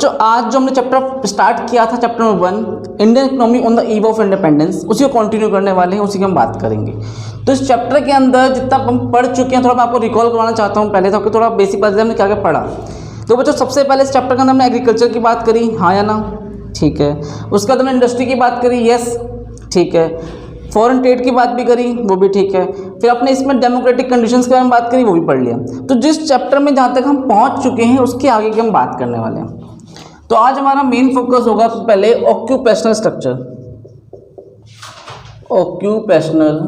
बच्चों आज जो हमने चैप्टर स्टार्ट किया था, chapter number 1 Indian economy on the eve of independence, उसी को कंटिन्यू करने वाले हैं, उसी की हम बात करेंगे। तो इस चैप्टर के अंदर जितना हम पढ़ चुके हैं थोड़ा मैं आपको रिकॉल करवाना चाहता हूँ पहले, तो थोड़ा बेसिक बात हमने क्या क्या पढ़ा। तो बच्चों सबसे पहले इस चैप्टर के अंदर हमने एग्रीकल्चर की बात करी, हाँ या ना, ठीक है। उसके बाद हमने इंडस्ट्री की बात करी, यस, ठीक है। फॉरेन ट्रेड की बात भी करी, वो भी ठीक है। फिर अपने इसमें डेमोक्रेटिक कंडीशंस के बारे में बात करी, वो भी पढ़ लिया। तो जिस चैप्टर में जहाँ तक हम पहुँच चुके हैं उसके आगे की हम बात करने वाले हैं। तो आज हमारा मेन फोकस होगा पहले ऑक्यूपेशनल स्ट्रक्चर। ऑक्यूपेशनल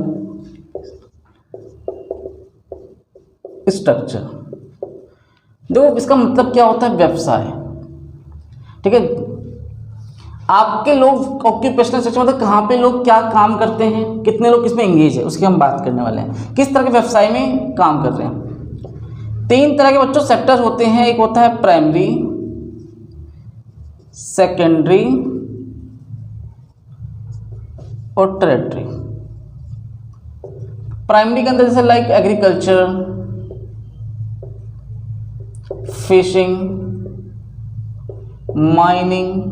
स्ट्रक्चर, देखो इसका मतलब क्या होता है, व्यवसाय, ठीक है। आपके लोग ऑक्यूपेशनल स्ट्रक्चर मतलब कहाँ पे लोग क्या काम करते हैं, कितने लोग किसमें एंगेज है, उसकी हम बात करने वाले हैं। किस तरह के व्यवसाय में काम कर रहे हैं। 3 तरह के बच्चों सेक्टर होते हैं, एक होता है प्राइमरी, सेकेंडरी और टेरिटरी। प्राइमरी के अंदर जैसे like agriculture, fishing, mining,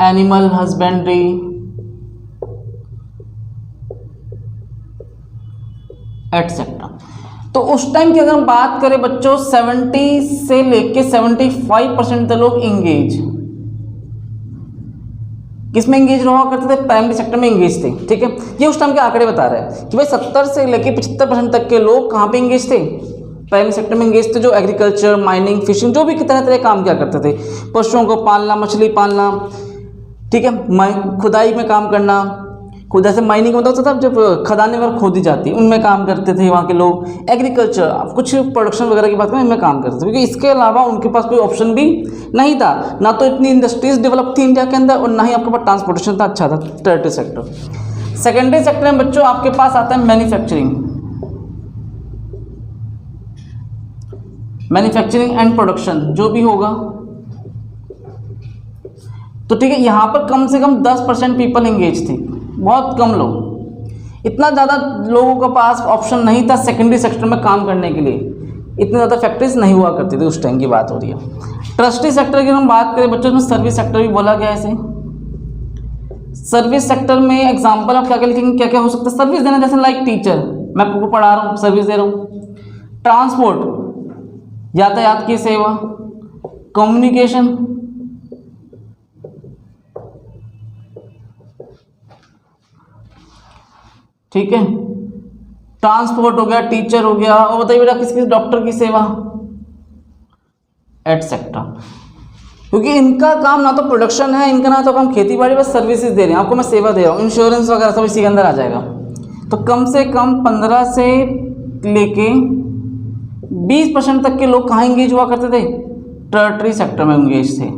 animal husbandry, etcetera. तो उस टाइम की अगर हम बात करें बच्चों 70 से लेके 75% लोग इंगेज किसमें इंगेज रहा करते थे, प्राइमरी सेक्टर में इंगेज थे, ठीक है। ये उस टाइम के आंकड़े बता रहे हैं कि भाई 70 से लेके 75% तक के लोग कहाँ पे इंगेज थे, प्राइमरी सेक्टर में इंगेज थे, जो एग्रीकल्चर, माइनिंग, फिशिंग, जो भी तरह तरह काम किया करते थे, पशुओं को पालना, मछली पालना, ठीक है, खुदाई में काम करना, खुद जैसे माइनिंग होता था जब खदानें वगैरह खोदी जाती उनमें काम करते थे वहाँ के लोग। एग्रीकल्चर कुछ प्रोडक्शन वगैरह की बात करें इनमें काम करते थे, क्योंकि इसके अलावा उनके पास कोई ऑप्शन भी नहीं था, ना तो इतनी इंडस्ट्रीज डेवलप थी इंडिया के अंदर और ना ही आपके पास ट्रांसपोर्टेशन था अच्छा था। Territory sector. सेकेंडरी सेक्टर में बच्चों आपके पास आता है मैन्युफैक्चरिंग, मैन्युफैक्चरिंग एंड प्रोडक्शन जो भी होगा, तो ठीक है। यहाँ पर कम से कम 10% पीपल इंगेज थे, बहुत कम लोग, इतना ज़्यादा लोगों के पास ऑप्शन नहीं था सेकेंडरी सेक्टर में काम करने के लिए, इतने ज़्यादा फैक्ट्रीज नहीं हुआ करती थी, उस टाइम की बात हो रही है। टर्शरी सेक्टर की हम बात करें बच्चों, इसमें सर्विस सेक्टर भी बोला गया है इसे। सर्विस सेक्टर में एग्जाम्पल आप क्या क्या लिखेंगे, क्या क्या हो सकता है सर्विस देना, जैसे लाइक टीचर, मैं आपको पढ़ा रहा हूँ सर्विस दे रहा हूँ। ट्रांसपोर्ट, यातायात की सेवा, कम्युनिकेशन, ठीक है, ट्रांसपोर्ट हो गया, टीचर हो गया, और बताइए बेटा किस डॉक्टर की सेवा, एटसेट्रा। क्योंकि इनका काम ना तो प्रोडक्शन है, इनका ना तो काम खेती बाड़ी, बस सर्विसेज दे रहे हैं आपको, मैं सेवा दे रहा हूँ, इंश्योरेंस वगैरह सब इसी के अंदर आ जाएगा। तो कम से कम 15 से लेके 20% तक के लोग कहाँ इंगेज हुआ करते थे, टेरिटरी सेक्टर में इंगेज थे,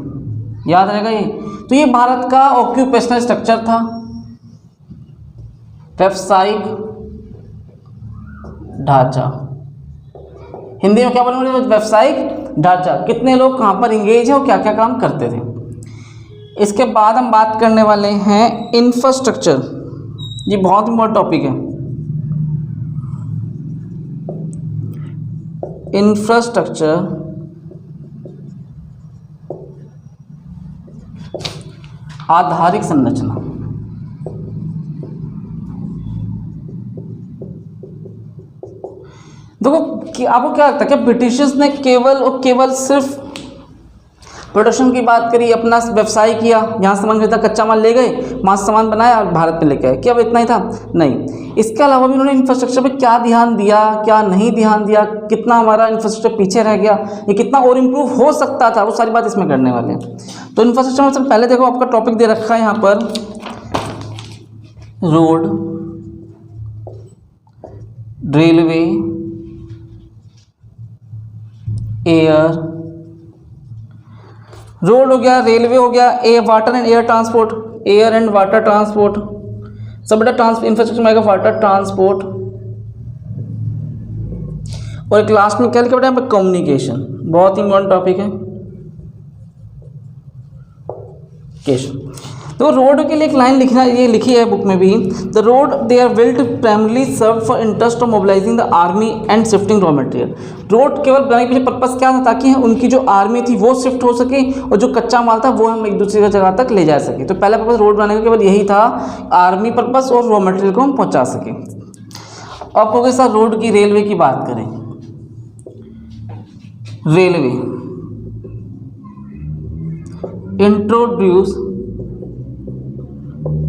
याद रहेगा ये। तो ये भारत का ऑक्यूपेशनल स्ट्रक्चर था, व्यावसायिक ढांचा, हिंदी में क्या बोलेंगे, व्यावसायिक ढांचा, कितने लोग कहाँ पर इंगेज है और क्या क्या काम करते थे। इसके बाद हम बात करने वाले हैं इंफ्रास्ट्रक्चर, ये बहुत इंपॉर्टेंट टॉपिक है। इंफ्रास्ट्रक्चर आधारिक संरचना, देखो कि आपको क्या लगता है कि ब्रिटिशर्स ने केवल और केवल सिर्फ प्रोडक्शन की बात करी, अपना व्यवसाय किया, यहाँ सामान खरीदा, कच्चा माल ले गए, वहाँ सामान बनाया और भारत में लेके आए, क्या अब इतना ही था, नहीं। इसके अलावा भी उन्होंने इंफ्रास्ट्रक्चर पे क्या ध्यान दिया, क्या नहीं ध्यान दिया, कितना हमारा इंफ्रास्ट्रक्चर पीछे रह गया, ये कितना और इम्प्रूव हो सकता था, वो सारी बात इसमें करने वाले हैं। तो इंफ्रास्ट्रक्चर में सबसे पहले देखो आपका टॉपिक दे रखा है यहाँ पर, रोड, रेलवे, एयर, रोड हो गया, रेलवे हो गया, water and air transport, air and water transport, सब बेटा इंफ्रास्ट्रक्चर में आएगा वाटर ट्रांसपोर्ट। और एक लास्ट में क्या लिखा बेटा, कम्युनिकेशन, बहुत इंपॉर्टेंट टॉपिक है। तो रोड के लिए एक लाइन लिखना, ये लिखी है बुक में भी, the road they are built primarily serve for interest of mobilising the army and shifting raw material. Road केवल बनाने के पीछे पर्पस क्या था, ताकि उनकी जो आर्मी थी वो शिफ्ट हो सके और जो कच्चा माल था वो हम एक दूसरे जगह तक ले जा सके। तो पहला पर्पस रोड बनाने का केवल यही था, आर्मी पर्पस और रॉ मटेरियल को हम पहुँचा सके। अब हो गए सर रोड की, रेलवे की बात करें। Railway introduce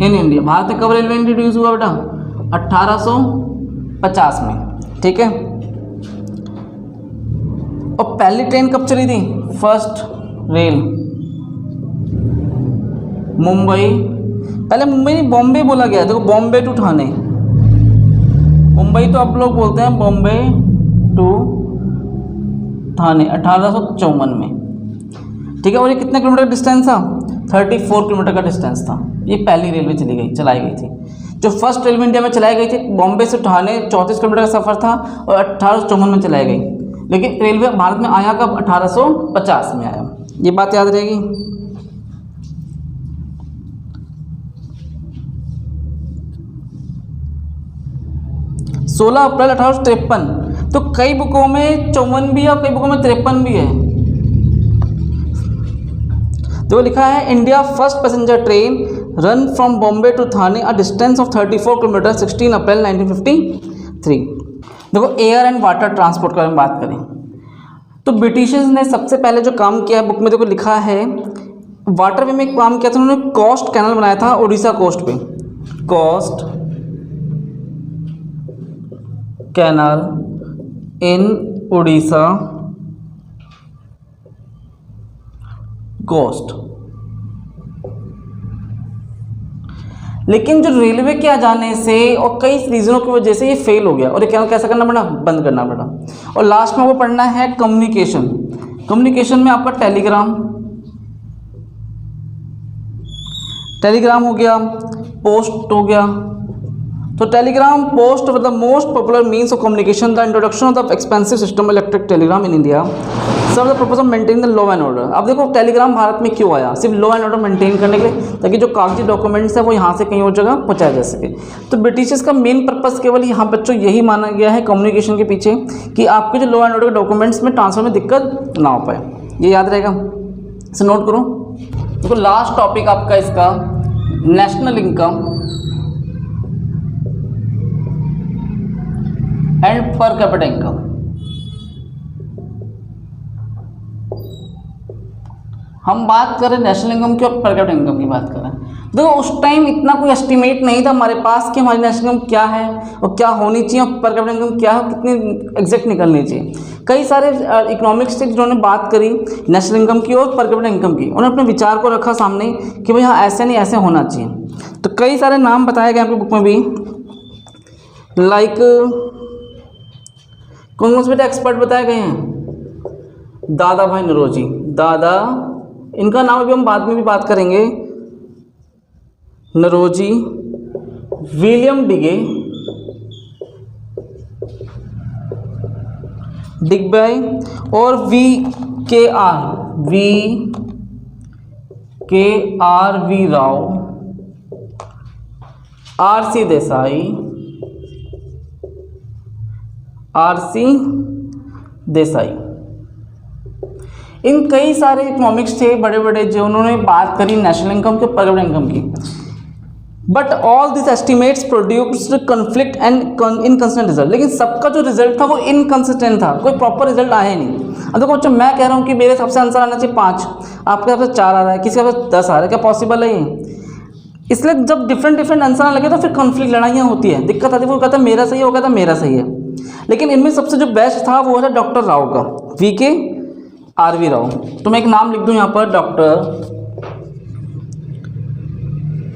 in India, Bharat में कब रेलवे इंट्रोड्यूस हुआ बेटा? 1850 में, ठीक है। और पहली ट्रेन कब चली थी? फर्स्ट रेल मुंबई, पहले मुंबई नहीं बॉम्बे बोला गया, देखो बॉम्बे टू ठाणे, मुंबई तो आप लोग बोलते हैं, बॉम्बे टू ठाणे 1854 में, ठीक है। और ये कितने किलोमीटर का डिस्टेंस था? 34 किलोमीटर का डिस्टेंस था। ये पहली रेलवे चलाई गई थी। जो फर्स्ट रेलवे इंडिया में चलाई गई थी बॉम्बे से ठाणे 34 किलोमीटर का सफ़र था और 1854 में चलाई गई। लेकिन रेलवे भारत में आया कब? 1850 में आया। ये बात याद रहेगी। सोलह अप्रैल 1853। तो कई बुकों में 54 भी है और कई बुकों में 53 भी है। तो लिखा है India first passenger train run from Bombay to Thane a distance of 34 kilometre 16 April 1953। देखो एयर एंड वाटर ट्रांसपोर्ट के बारे में बात करें तो ब्रिटिशर्स ने सबसे पहले जो काम किया है, बुक में देखो लिखा है, वाटर वे में एक काम किया था उन्होंने, कोस्ट कैनल बनाया था उड़ीसा कोस्ट पे, कोस्ट कैनल इन उड़ीसा कोस्ट। लेकिन जो रेलवे के आ जाने से और कई रीजनों की वजह से ये फेल हो गया और ये कैसा करना पड़ा? बंद करना पड़ा। और लास्ट में वो पढ़ना है कम्युनिकेशन। कम्युनिकेशन में आपका टेलीग्राम हो गया, पोस्ट हो गया। तो telegram post the most popular means of communication. The introduction of the expensive system electric telegram in India serve the purpose of maintaining the law and order. अब देखो Telegram Bharat में क्यों आया? सिर्फ लॉ एंड ऑर्डर मेंटेन करने के लिए, ताकि जो कागजी डॉक्यूमेंट्स है वो यहाँ से कहीं और जगह पहुँचाया जा सके। तो ब्रिटिशर्स का मेन पर्पस केवल यहाँ बच्चों यही माना गया है कम्युनिकेशन के पीछे, कि आपके जो लॉ एंड ऑर्डर के डॉक्यूमेंट्स में ट्रांसफर में दिक्कत ना हो पाए। ये याद रहेगा, इसे नोट करो। देखो लास्ट टॉपिक आपका इसका national income and per capita income. हम बात करें नेशनल इनकम की और पर कैपिटा इनकम की बात करें। देखो उस टाइम इतना कोई एस्टिमेट नहीं था हमारे पास कि हमारी नेशनल इनकम क्या है और क्या होनी चाहिए और पर कैपिटा इनकम क्या है, कितनी एग्जैक्ट निकलनी चाहिए। कई सारे इकोनॉमिक्स थे जिन्होंने बात करी नेशनल इनकम की और पर कैपिटा इनकम की, उन्होंने अपने विचार को रखा सामने कि भाई हाँ ऐसे नहीं ऐसे होना चाहिए। तो कई सारे नाम बताए गए आपकी बुक में भी, लाइक कौन से बेटा एक्सपर्ट बताए गए हैं? दादा भाई नौरोजी, दादा, इनका नाम अभी हम बाद में भी बात करेंगे, नौरोजी, विलियम डिग्बे और वी राव, आर.सी. देसाई। इन कई सारे इकोनॉमिक्स थे बड़े बड़े जो उन्होंने बात करी नेशनल इनकम के पर कैपिटा इनकम की। But all this estimates produced conflict and inconsistent result. लेकिन सबका जो रिजल्ट था वो इनकंसिस्टेंट था, कोई प्रॉपर रिजल्ट आया नहीं। अब देखो बच्चों मैं कह रहा हूँ कि मेरे हिसाब से आंसर आना चाहिए 5, आपके हिसाब से 4 आ रहा है, किसी के हिसाब से 10 आ रहा है, क्या पॉसिबल है ये? इसलिए जब डिफरेंट आंसर आने लगे तो फिर कॉन्फ्लिक्ट, लड़ाइयाँ होती है, दिक्कत आती है। वो कहता है मेरा सही है, वो कहता है मेरा सही है। लेकिन इनमें सबसे जो बेस्ट था वो था डॉक्टर राव का, VKRV राव। तो मैं एक नाम लिख दूं यहाँ पर, डॉक्टर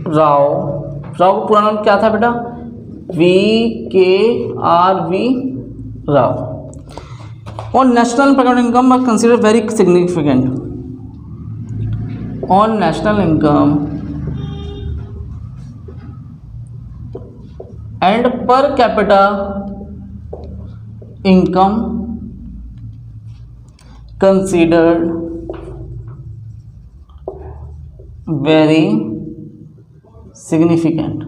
राव। राव का पूरा नाम क्या था बेटा? VKRV राव। और national per capita income are consider very significant. On national income and per capita income considered very significant.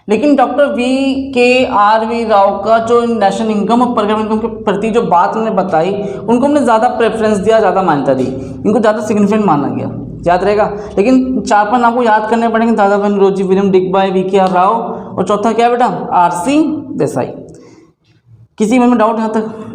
लेकिन डॉक्टर वी राव का जो नेशनल इनकम और पर कैपिटा इनकम के प्रति जो बात उन्होंने बताई, उनको हमने ज़्यादा प्रेफरेंस दिया, ज़्यादा मान्यता दी, इनको ज़्यादा सिग्निफिकेंट माना गया, याद रहेगा। लेकिन 4-5 नाम को याद करने पड़ेंगे, दादाभाई नौरोजी, विलियम डिकबाय, वी.के.आर. राव, और चौथा क्या बेटा, R.C. देसाई। किसी में डाउट यहाँ तक?